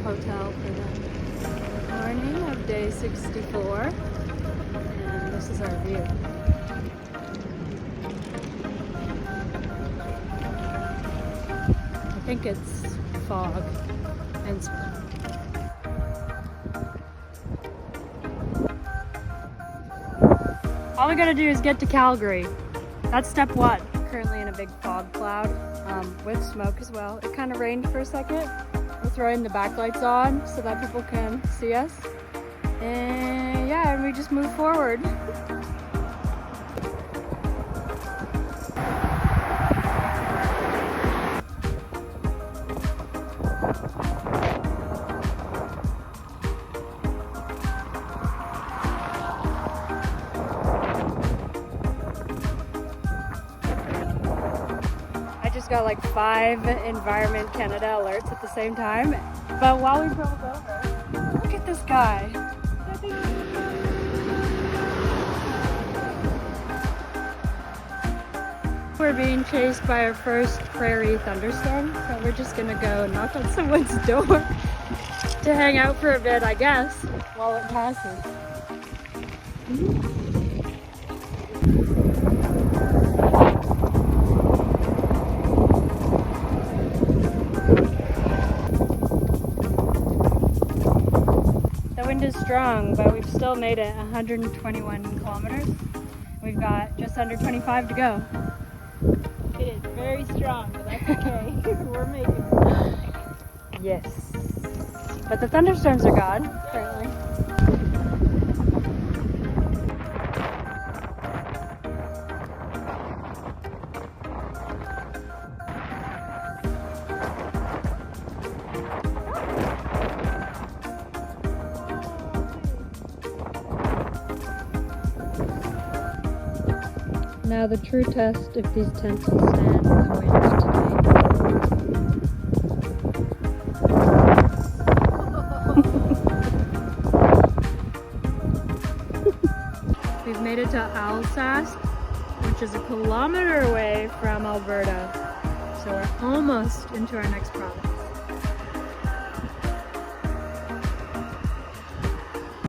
hotel for the morning of day 64. And this is our view. I think it's fog and all we gotta do is get to Calgary. That's step one. Currently in a big fog cloud with smoke as well. It kind of rained for a second. We're throwing the backlights on so that people can see us. And yeah, and we just move forward. Got like 5 Environment Canada alerts at the same time, but while we drove over, look at this guy. We're being chased by our first prairie thunderstorm, so we're just gonna go knock on someone's door to hang out for a bit, I guess, while it passes. Is strong, but we've still made it 121 kilometers. We've got just under 25 to go. It is very strong, but that's okay. We're making it. Yes. But the thunderstorms are gone, apparently. Now the true test if these tents will stand the wind today. We've made it to Alsace, which is a kilometer away from Alberta. So we're almost into our next province.